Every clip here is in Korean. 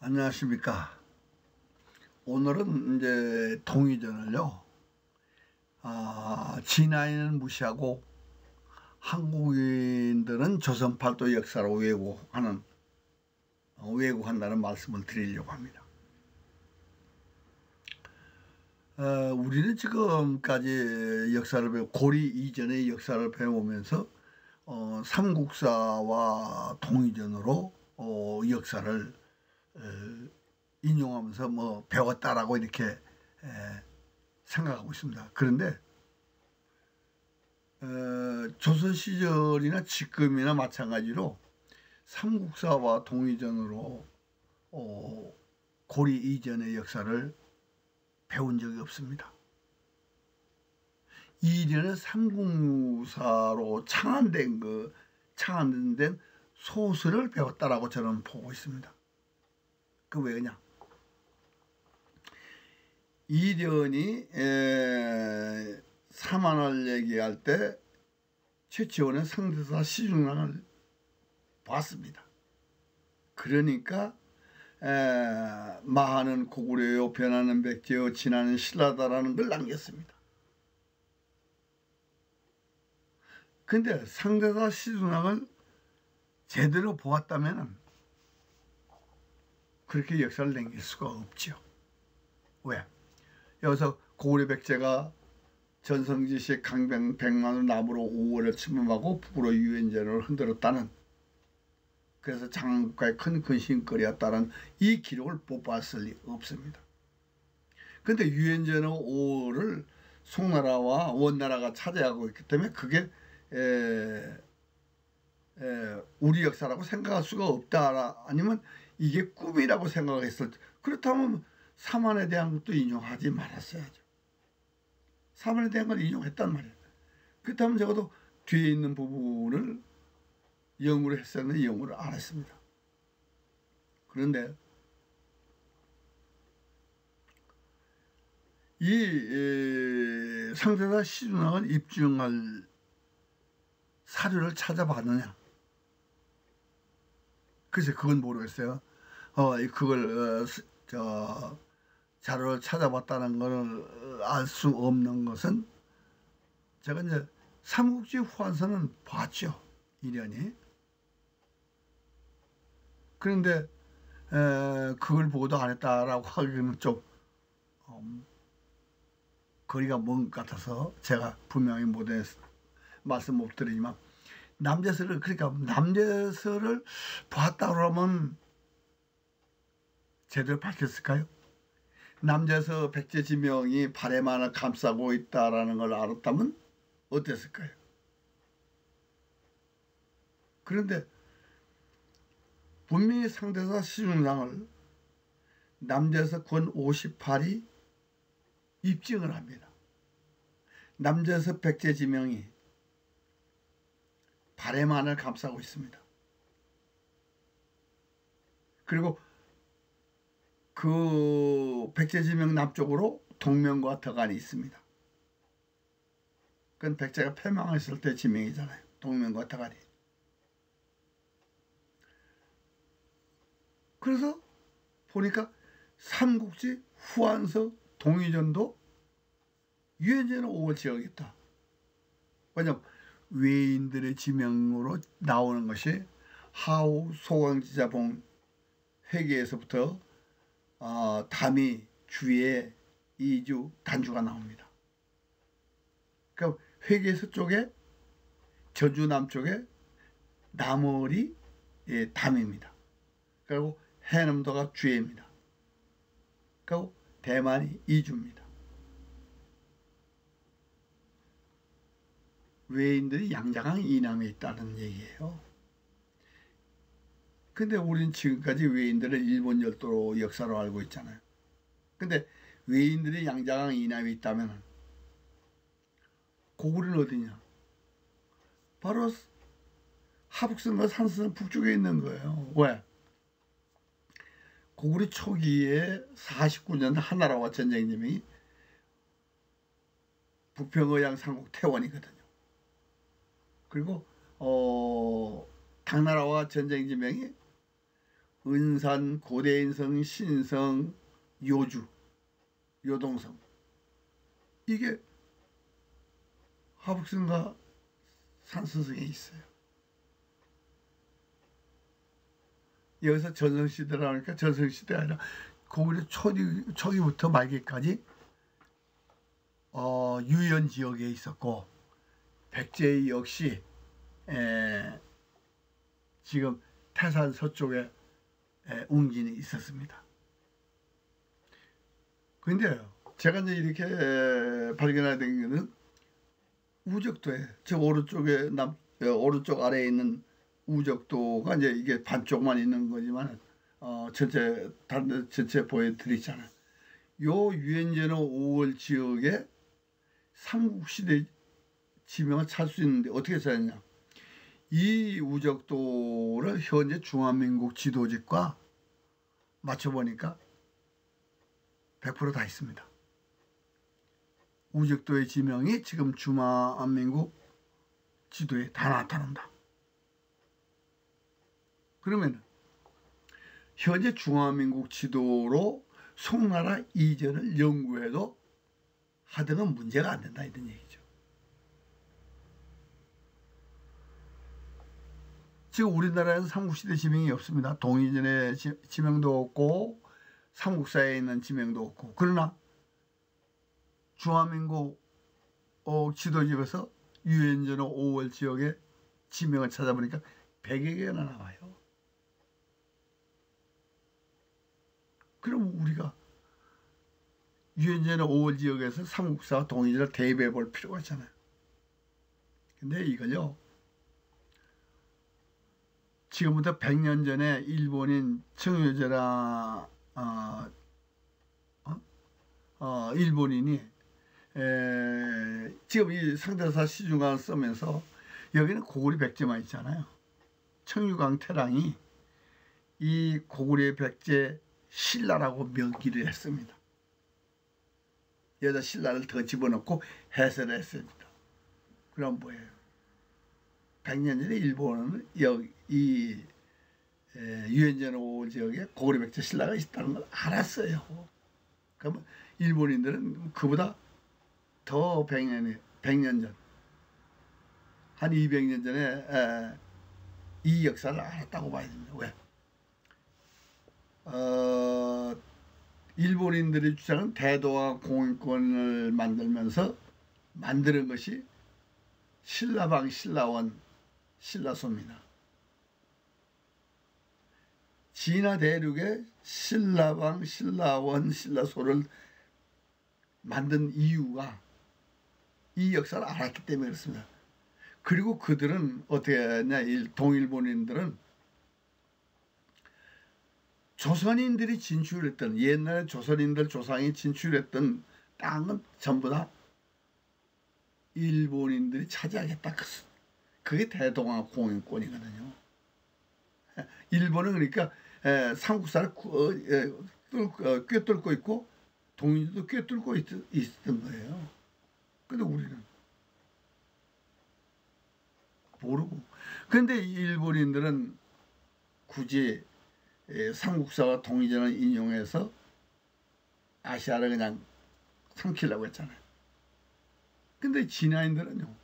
안녕하십니까. 오늘은 이제 동의전을요, 진화인은 무시하고 한국인들은 조선팔도 역사로 왜곡한다는 말씀을 드리려고 합니다. 우리는 지금까지 역사를 고리 이전의 역사를 배우면서 삼국사와 동의전으로 역사를 인용하면서 배웠다라고 이렇게 생각하고 있습니다. 그런데 조선 시절이나 지금이나 마찬가지로 삼국사와 동의전으로 고리 이전의 역사를 배운 적이 없습니다. 이전에 삼국사로 창안된 소설을 배웠다라고 저는 보고 있습니다. 그 왜냐? 이련이 사만을 얘기할 때 최치원의 성대사 시중랑을 봤습니다. 그러니까 마하는 고구려요, 변하는 백제요, 진하는 신라다라는 걸 남겼습니다. 근데 성대사 시중랑을 제대로 보았다면 그렇게 역사를 남길 수가 없죠. 왜? 여기서 고구려 백제가 전성기시 강백만을 남으로 5월을 침범하고 북으로 유엔전을 흔들었다는, 그래서 장국가의 큰 근심거리였다는 이 기록을 못 봤을 리 없습니다. 그런데 유엔전의 5월을 송나라와 원나라가 차지하고 있기 때문에 그게 우리 역사라고 생각할 수가 없다, 아니면 이게 꿈이라고 생각했을 때, 그렇다면 사만에 대한 것도 인용하지 말았어야죠. 사만에 대한 걸 인용했단 말이에요. 그렇다면 적어도 뒤에 있는 부분을 영으로 했었는데 영으로 안 했습니다. 그런데 이 성대사 시중랑을 입증할 사료를 찾아봤느냐? 글쎄, 그건 모르겠어요. 그걸 자료를 찾아봤다는 걸 알 수 없는 것은, 제가 이제 삼국지 후한서는 봤죠, 이련이. 그런데 그걸 보고도 안 했다라고 하기는 좀 거리가 먼 것 같아서 제가 분명히 말씀 못 드리지만, 그러니까 남제설을 봤다 그러면 제대로 밝혔을까요? 남제서 백제지명이 발해만을 감싸고 있다라는 걸 알았다면 어땠을까요? 그런데 분명히 상대사 시중랑을 남제서 권 58이 입증을 합니다. 남제서 백제지명이 발해만을 감싸고 있습니다. 그리고 그 백제지명 남쪽으로 동명과 덕안이 있습니다. 그건 백제가 패망했을 때 지명이잖아요. 동명과 덕안이. 그래서 보니까 삼국지 후한서 동의전도 유엔전은 5월 지어야겠다. 왜냐하면 외인들의 지명으로 나오는 것이 하우, 소강지자봉 회계에서부터 담이, 주의, 이주, 단주가 나옵니다. 그러니까 회계에서 쪽에, 저주 남쪽에 남월이 담입니다. 그리고 해남도가 주해입니다. 그리고 대만이 이주입니다. 외인들이 양자강 이남에 있다는 얘기예요. 근데 우린 지금까지 외인들을 일본 열도 역사로 알고 있잖아요. 근데 외인들이 양자강 이남에 있다면 고구려는 어디냐? 바로 하북선과 산선 북쪽에 있는 거예요. 왜? 고구려 초기에 49년 한나라와 전쟁지명이 부평의양 삼국 태원이거든요. 그리고 당나라와 전쟁지명이 은산, 고대인성, 신성, 요주, 요동성. 이게 하북성과 산서성에 있어요. 여기서 전성시대라 하니까 전성시대가 아니라 고구려 초기부터 말기까지 유연 지역에 있었고, 백제 역시 지금 태산 서쪽에 웅진이 있었습니다. 근데 제가 이제 이렇게 발견하게 된 것은 우적도에, 저 오른쪽에 오른쪽 아래에 있는 우적도가 이제 이게 반쪽만 있는 거지만 전체 다른 전체 보여드리잖아요. 요 유엔제너 5월 지역에 삼국시대 지명을 찾을 수 있는데 어떻게 찾았냐? 이 우적도를 현재 중화민국 지도직과 맞춰보니까 100% 다 있습니다. 우적도의 지명이 지금 중화민국 지도에 다 나타난다. 그러면 현재 중화민국 지도로 송나라 이전을 연구해도 하등은 문제가 안 된다 이런 얘기죠. 지금 우리나라에는 삼국시대 지명이 없습니다. 동이전의 지명도 없고 삼국사에 있는 지명도 없고, 그러나 중화민국 지도집에서 유엔전호 5월 지역의 지명을 찾아보니까 100여 개나 나와요. 그럼 우리가 유엔전호 5월 지역에서 삼국사와 동이전을 대비해 볼 필요가 있잖아요. 근데 이걸요, 지금부터 100년 전에 일본인 청요제라 일본인이 지금 이 상대사 시중강을 쓰면서 여기는 고구려 백제만 있잖아요. 청유강 태랑이 이 고구려 백제 신라라고 명기를 했습니다. 여자 신라를 더 집어넣고 해설을 했습니다. 그럼 뭐예요? 100년 전에 일본은 이 유엔전 5월 지역에 고구려 백제 신라가 있다는 걸 알았어요. 그러면 일본인들은 그보다 더 100년 전, 한 200년 전에 이 역사를 알았다고 봐야 됩니다. 왜? 일본인들이 주장하는 대도와 공인권을 만들면서 만드는 것이 신라방, 신라원, 신라소입니다. 진화 대륙에 신라방, 신라원, 신라소를 만든 이유가 이 역사를 알았기 때문에 그렇습니다. 그리고 그들은 어떻게 했냐, 동일본인들은 조선인들이 진출했던, 옛날에 조선인들 조상이 진출했던 땅은 전부 다 일본인들이 차지하겠다. 그게 대동아 공인권이거든요. 일본은 그러니까 삼국사를 꿰뚫고 있고 동인들도 꿰뚫고 있었던 거예요. 근데 우리는 모르고. 근데 일본인들은 굳이 삼국사와 동이전을 인용해서 아시아를 그냥 삼키려고 했잖아요. 근데 진화인들은요,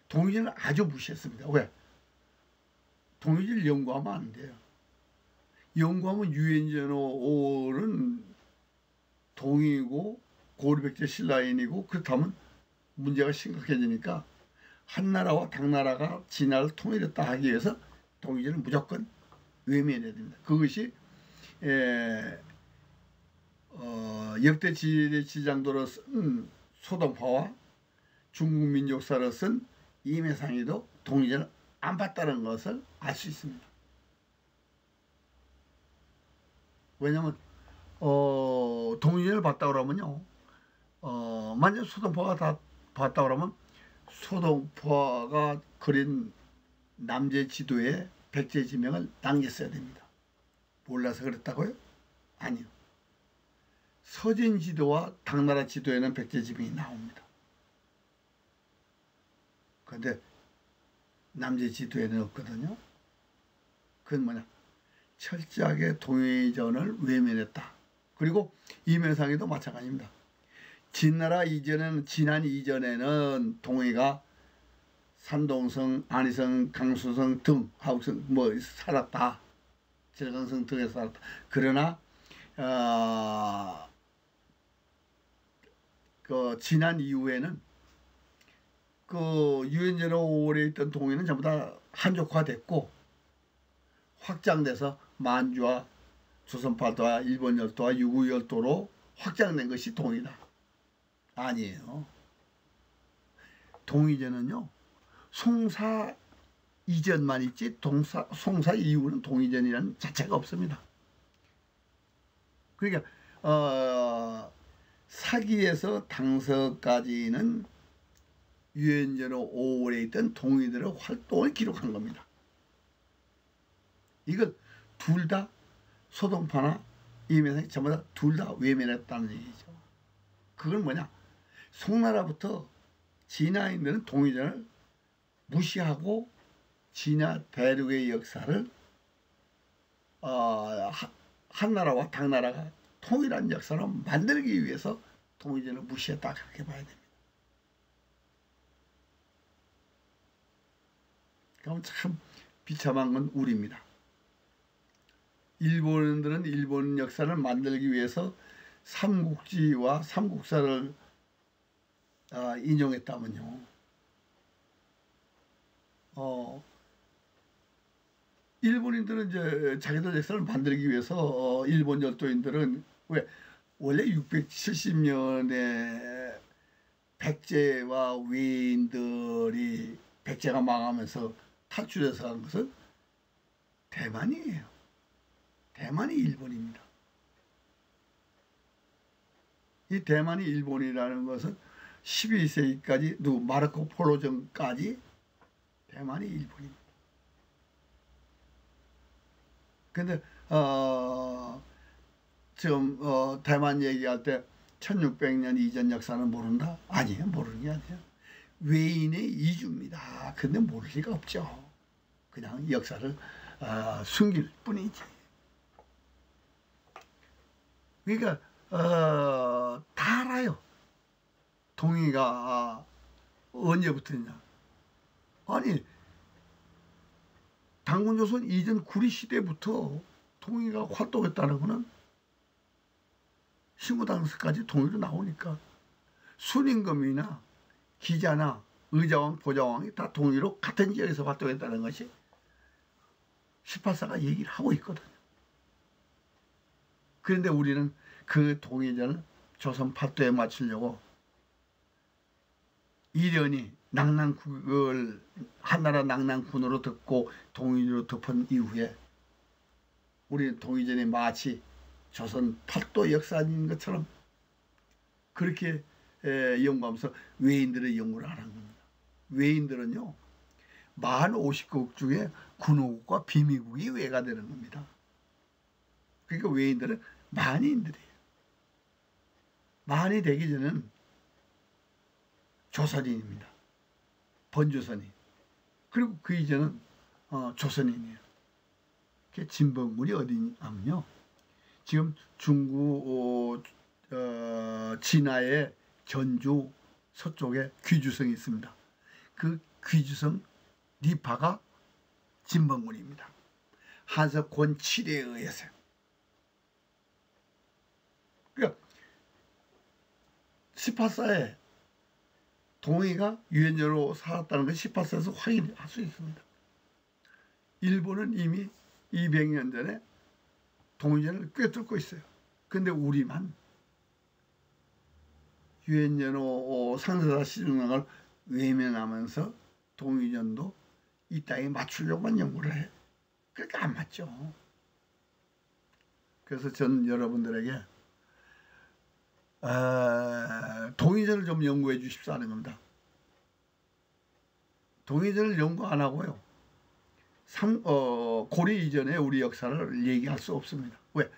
동이전을 아주 무시했습니다. 왜? 동이전을 연구하면 안 돼요. 연구하면 유엔전호는 동이고 고려백제 신라인이고, 그렇다면 문제가 심각해지니까 한나라와 당나라가 진화를 통일했다 하기 위해서 동이전을 무조건 외면해야 됩니다. 그것이 역대 지장도로 쓴 소동파와 중국 민족사로 쓴 임해상이도 동이전을 안 봤다는 것을 알 수 있습니다. 왜냐하면 동이전을 봤다 그러면요, 만약 소동파가 다 봤다 그러면 소동파가 그린 남제 지도에 백제 지명을 남겼어야 됩니다. 몰라서 그랬다고요? 아니요. 서진 지도와 당나라 지도에는 백제 지명이 나옵니다. 그런데 남제 지도에는 없거든요. 그건 뭐냐? 철저하게 동의전을 외면했다. 그리고 이면상에도 마찬가지입니다. 진안 이전에는 동의가 산동성, 안희성, 강수성 등 하우성 살았다. 질강성 등에서 살았다. 그러나 그 진안 이후에는 그 유엔제로 5월에 있던 동의는 전부 다 한족화됐고 확장돼서 만주와 조선팔도와 일본열도와 유구열도로 확장된 것이 동의다. 아니에요. 동의제는요, 송사 이전만 있지 송사 이후는 동의전이라는 자체가 없습니다. 그러니까 사기에서 당서까지는 유엔제로 5월에 있던 동의들의 활동을 기록한 겁니다. 이건 둘 다 소동파나 이면상이 전부 다 둘 다 외면했다는 얘기죠. 그건 뭐냐? 송나라부터 진화인들은 동의전을 무시하고 진화 대륙의 역사를 한나라와 당나라가 통일한 역사로 만들기 위해서 동의전을 무시했다, 그렇게 봐야 됩니다. 그럼 참 비참한 건 우리입니다. 일본인들은 일본 역사를 만들기 위해서 삼국지와 삼국사를 인용했다면요. 일본인들은 이제 자기들 역사를 만들기 위해서 일본 열도인들은 왜 원래 670년에 백제와 외인들이 백제가 망하면서 탈출해서 한 것은 대만이에요. 대만이 일본입니다. 이 대만이 일본이라는 것은 12세기까지 마르코 폴로 전까지 대만이 일본입니다. 근데 지금 대만 얘기할 때 1600년 이전 역사는 모른다? 아니에요. 모르는 게 아니에요. 외인의 이주입니다. 근데 모를 리가 없죠. 그냥 역사를 숨길 뿐이지. 그러니까 다 알아요. 동의가 언제부터냐. 아니 당군조선 이전 구리시대부터 동의가 활동했다는 것은 신구당서까지 동의로 나오니까 순임금이나 기자나 의자왕, 보좌왕이 다 동의로 같은 지역에서 활동했다는 것이 18사가 얘기를 하고 있거든요. 그런데 우리는 그 동의전을 조선 팔도에 맞추려고 이련이 낙랑군을 한나라 낙랑군으로 듣고 동의로 덮은 이후에 우리는 동의전이 마치 조선 팔도 역사인 것처럼 그렇게 연구하면서 외인들의 연구를 하는 겁니다. 외인들은요, 만 50국 중에 군호국과 비미국이 외가 되는 겁니다. 그러니까 외인들은 만인들이에요. 만이 되기 전에는 조선인입니다. 번조선인. 그리고 그 이전은 조선인이에요. 진범군이 어디냐면요, 지금 중국 진화의 전주 서쪽에 귀주성이 있습니다. 그 귀주성 리파가 진범군입니다. 한석 권7에 의해서. 그러니까 18사에 동의가 유엔제로 살았다는 걸 18사에서 확인할 수 있습니다. 일본은 이미 200년 전에 동의전을 꿰뚫고 있어요. 근데 우리만 유엔제로 상세사 시중락을 외면하면서 동의전도 이 땅에 맞추려고만 연구를 해. 그러니까 안 맞죠. 그래서 전 여러분들에게 동의전을 좀 연구해 주십사 하는 겁니다. 동의전을 연구 안 하고요, 고려 이전에 우리 역사를 얘기할 수 없습니다. 왜?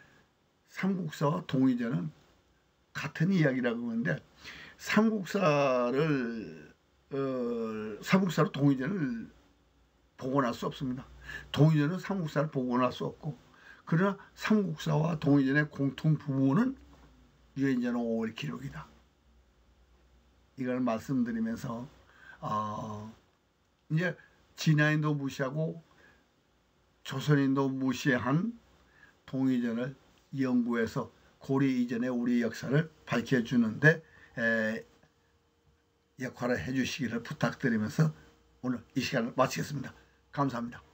삼국사와 동의전은 같은 이야기라고 하는데 삼국사로 동의전을 복원할 수 없습니다. 동의전은 삼국사를 복원할 수 없고 그러나 삼국사와 동의전의 공통 부분은 유엔전 5월 기록이다. 이걸 말씀드리면서 이제 진화인도 무시하고 조선인도 무시한 동의전을 연구해서 고려 이전의 우리 역사를 밝혀주는데 역할을 해주시기를 부탁드리면서 오늘 이 시간을 마치겠습니다. 감사합니다.